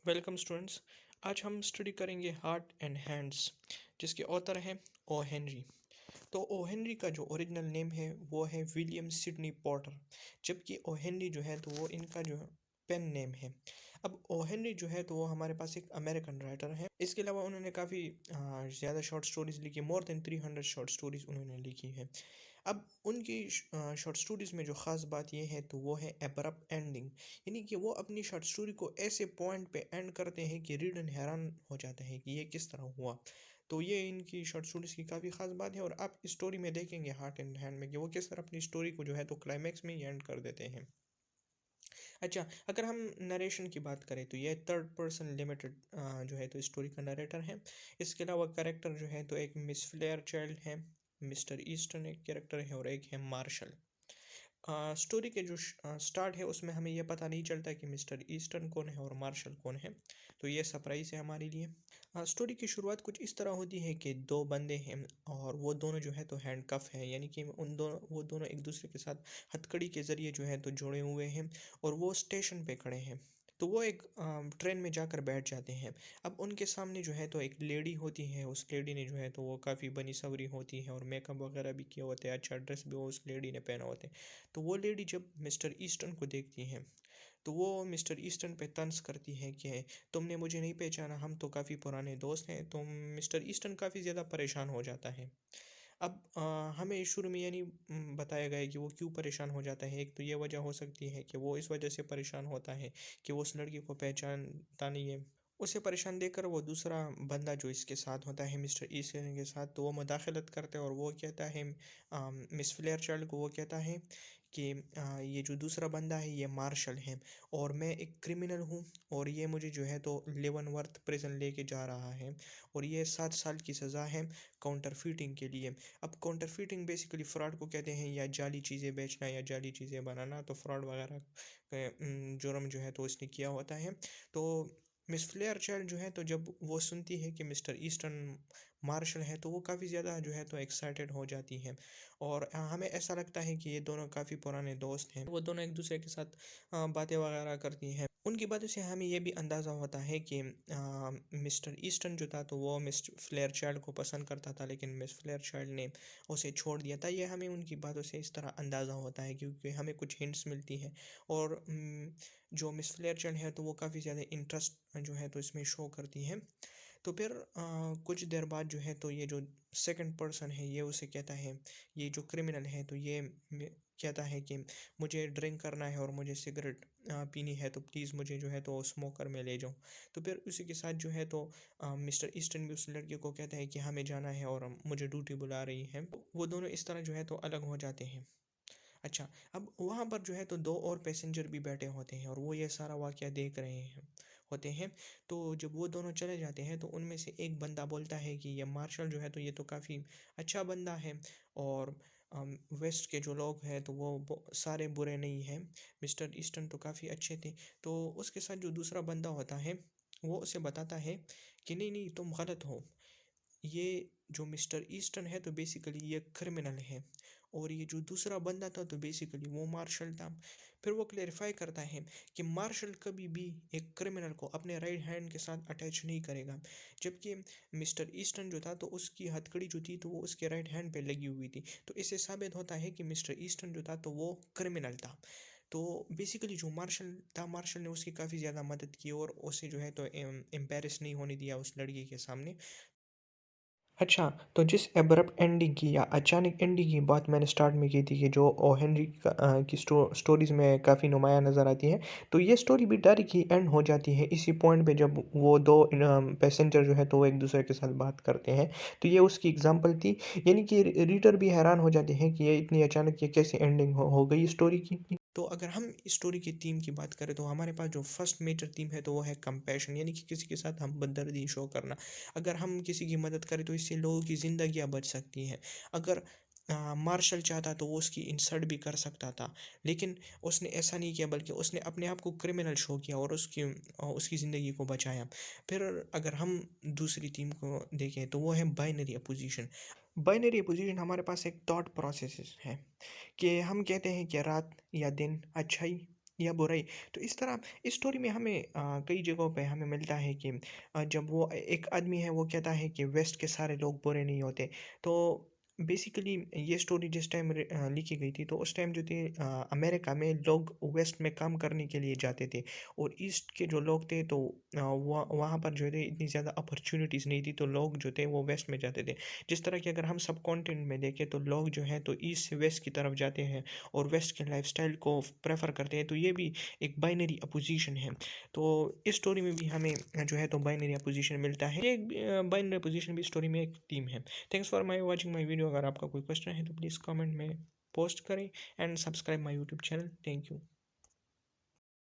Welcome students. आज हम study करेंगे हार्ट एंड हैंड्स, जिसके ऑथर हैं ओ हेनरी। तो ओ हेनरी का जो ओरिजिनल नेम है वो है विलियम सिडनी पॉटर, जबकि ओ हेनरी जो है तो वो इनका जो पेन नेम है। अब ओ हेनरी जो है तो वो हमारे पास एक अमेरिकन राइटर है। इसके अलावा उन्होंने काफ़ी ज़्यादा शॉर्ट स्टोरीज लिखी, मोर देन 300 शॉर्ट स्टोरीज उन्होंने लिखी है। अब उनकी शॉर्ट स्टोरीज में जो ख़ास बात यह है तो वो है एब्रप्ट एंडिंग, यानी कि वो अपनी शॉर्ट स्टोरी को ऐसे पॉइंट पे एंड करते हैं कि रीडर हैरान हो जाता है कि ये किस तरह हुआ। तो ये इनकी शॉर्ट स्टोरीज की काफ़ी खास बात है, और आप स्टोरी में देखेंगे हार्ट एंड हैंड में कि वो किस तरह अपनी स्टोरी को जो है तो क्लाइमैक्स में ही एंड कर देते हैं। अच्छा, अगर हम नरेशन की बात करें तो ये थर्ड पर्सन लिमिटेड जो है तो स्टोरी का नरेटर है। इसके अलावा कैरेक्टर जो है तो एक मिस फ्लेयर चाइल्ड है, मिस्टर ईस्टर्न एक कैरेक्टर है, और एक है मार्शल। स्टोरी के जो स्टार्ट है उसमें हमें यह पता नहीं चलता कि मिस्टर ईस्टर्न कौन है और मार्शल कौन है, तो ये सरप्राइज है हमारे लिए। स्टोरी की शुरुआत कुछ इस तरह होती है कि दो बंदे हैं और वो दोनों जो है तो हैंडकफ हैं, यानी कि उन दोनों वो दोनों एक दूसरे के साथ हथकड़ी के ज़रिए जो है तो जुड़े हुए हैं, और वो स्टेशन पे खड़े हैं। तो वो एक ट्रेन में जाकर बैठ जाते हैं। अब उनके सामने जो है तो एक लेडी होती है, उस लेडी ने जो है तो वो काफ़ी बनी सवरी होती है और मेकअप वगैरह भी किया होता है, अच्छा ड्रेस भी वो उस लेडी ने पहना होता है। तो वो लेडी जब मिस्टर ईस्टर्न को देखती हैं तो वो मिस्टर ईस्टर्न पे तंज करती है कि तुमने मुझे नहीं पहचाना, हम तो काफ़ी पुराने दोस्त हैं। तो मिस्टर ईस्टर्न काफ़ी ज़्यादा परेशान हो जाता है। अब हमें शुरू में ये नहीं बताया गया है कि वो क्यों परेशान हो जाता है। एक तो ये वजह हो सकती है कि वो इस वजह से परेशान होता है कि वो उस लड़की को पहचानता नहीं है। उसे परेशान देखकर वो दूसरा बंदा जो इसके साथ होता है मिस्टर ईस्टर्न के साथ, तो वो मुदाखलत करता है और वो कहता है मिस फ्लेयर चाइल्ड को, वो कहता है कि ये जो दूसरा बंदा है ये मार्शल है और मैं एक क्रिमिनल हूँ, और ये मुझे जो है तो लेवनवर्थ प्रिजन लेके जा रहा है, और ये 7 साल की सज़ा है काउंटरफीटिंग के लिए। अब काउंटरफीटिंग बेसिकली फ्रॉड को कहते हैं, या जाली चीज़ें बेचना या जाली चीज़ें बनाना, तो फ्रॉड वगैरह का जुर्म जो है तो इसने किया होता है। तो मिस फ्लेयर चाइल्ड जो है तो जब वो सुनती है कि मिस्टर ईस्टर्न मार्शल है तो वो काफ़ी ज़्यादा जो है तो एक्साइटेड हो जाती है, और हमें ऐसा लगता है कि ये दोनों काफ़ी पुराने दोस्त हैं। वो दोनों एक दूसरे के साथ बातें वगैरह करती हैं। उनकी बातों से हमें ये भी अंदाज़ा होता है कि मिस्टर ईस्टर्न जो था तो वो मिस फ्लेयर चाइल्ड को पसंद करता था, लेकिन मिस फ्लेयर चाइल्ड ने उसे छोड़ दिया था। ये हमें उनकी बातों से इस तरह अंदाज़ा होता है क्योंकि हमें कुछ हिंट्स मिलती है, और जो मिस फ्लेयर चाइल्ड है तो वो काफ़ी ज़्यादा इंटरेस्ट जो है तो इसमें शो करती है। तो फिर कुछ देर बाद जो है तो ये जो सेकंड पर्सन है ये उसे कहता है, ये जो क्रिमिनल है तो ये कहता है कि मुझे ड्रिंक करना है और मुझे सिगरेट पीनी है, तो प्लीज़ मुझे जो है तो स्मोकर में ले जाओ। तो फिर उसी के साथ जो है तो मिस्टर ईस्टर्न भी उस लड़के को कहता है कि हमें जाना है और मुझे ड्यूटी बुला रही है। वो दोनों इस तरह जो है तो अलग हो जाते हैं। अच्छा, अब वहाँ पर जो है तो दो और पैसेंजर भी बैठे होते हैं और वो ये सारा वाक़या देख रहे हैं होते हैं। तो जब वो दोनों चले जाते हैं तो उनमें से एक बंदा बोलता है कि ये मार्शल जो है तो ये तो काफ़ी अच्छा बंदा है, और वेस्ट के जो लोग हैं तो वो सारे बुरे नहीं हैं, मिस्टर ईस्टर्न तो काफ़ी अच्छे थे। तो उसके साथ जो दूसरा बंदा होता है वो उसे बताता है कि नहीं नहीं, तुम गलत हो, ये जो मिस्टर ईस्टर्न है तो बेसिकली ये क्रिमिनल है, और ये जो दूसरा बंदा था तो बेसिकली वो मार्शल था। फिर वो क्लेरिफाई करता है कि मार्शल कभी भी एक क्रिमिनल को अपने राइट हैंड के साथ अटैच नहीं करेगा, जबकि मिस्टर ईस्टर्न जो था तो उसकी हथकड़ी जो थी तो वो उसके राइट हैंड पे लगी हुई थी। तो इससे साबित होता है कि मिस्टर ईस्टर्न जो था तो वो क्रिमिनल था। तो बेसिकली जो मार्शल था, मार्शल ने उसकी काफ़ी ज़्यादा मदद की और उसे जो है तो एम्बेरस नहीं होने दिया उस लड़की के सामने। अच्छा, तो जिस एब्रप्ट एंडिंग की या अचानक एंडिंग की बात मैंने स्टार्ट में की थी कि जो ओ हेनरी की स्टोरीज़ में काफ़ी नुमायाँ नज़र आती है, तो ये स्टोरी भी डायरेक्ट ही एंड हो जाती है इसी पॉइंट पे जब वो दो पैसेंजर जो है तो वो एक दूसरे के साथ बात करते हैं। तो ये उसकी एग्ज़ाम्पल थी, यानी कि रीडर भी हैरान हो जाते हैं कि ये इतनी अचानक ये कैसे एंडिंग हो गई स्टोरी की। तो अगर हम स्टोरी की थीम की बात करें तो हमारे पास जो फर्स्ट मेजर थीम है तो वो है कंपैशन, यानी कि किसी के साथ हमदर्दी शो करना। अगर हम किसी की मदद करें तो इससे लोगों की ज़िंदगियाँ बच सकती हैं। अगर मार्शल चाहता तो वो उसकी इंसल्ट भी कर सकता था, लेकिन उसने ऐसा नहीं किया, बल्कि उसने अपने आप को क्रिमिनल शो किया और उसकी ज़िंदगी को बचाया। फिर अगर हम दूसरी टीम को देखें तो वो है बाइनरी अपोजिशन। बाइनरी अपोजिशन हमारे पास एक थॉट प्रोसेस है कि हम कहते हैं कि रात या दिन, अच्छाई या बुराई। तो इस तरह इस स्टोरी में हमें कई जगहों पे हमें मिलता है कि जब वो एक आदमी है वो कहता है कि वेस्ट के सारे लोग बुरे नहीं होते। तो बेसिकली ये स्टोरी जिस टाइम लिखी गई थी तो उस टाइम जो थे अमेरिका में लोग वेस्ट में काम करने के लिए जाते थे और ईस्ट के जो लोग थे तो वहाँ पर जो थे इतनी ज़्यादा अपॉर्चुनिटीज़ नहीं थी तो लोग जो थे वो वेस्ट में जाते थे। जिस तरह कि अगर हम सब कॉन्टिनेंट में देखें तो लोग जो हैं तो ईस्ट से वेस्ट की तरफ जाते हैं और वेस्ट के लाइफ़स्टाइल को प्रेफ़र करते हैं, तो ये भी एक बाइनरी अपोज़िशन है। तो इस स्टोरी में भी हमें जो है तो बाइनरी अपोज़िशन मिलता है। ये बाइनरी अपोज़िशन भी स्टोरी में एक थीम है। Thanks for my watching my video. अगर आपका कोई क्वेश्चन है तो प्लीज़ कमेंट में पोस्ट करें and subscribe my YouTube channel. Thank you.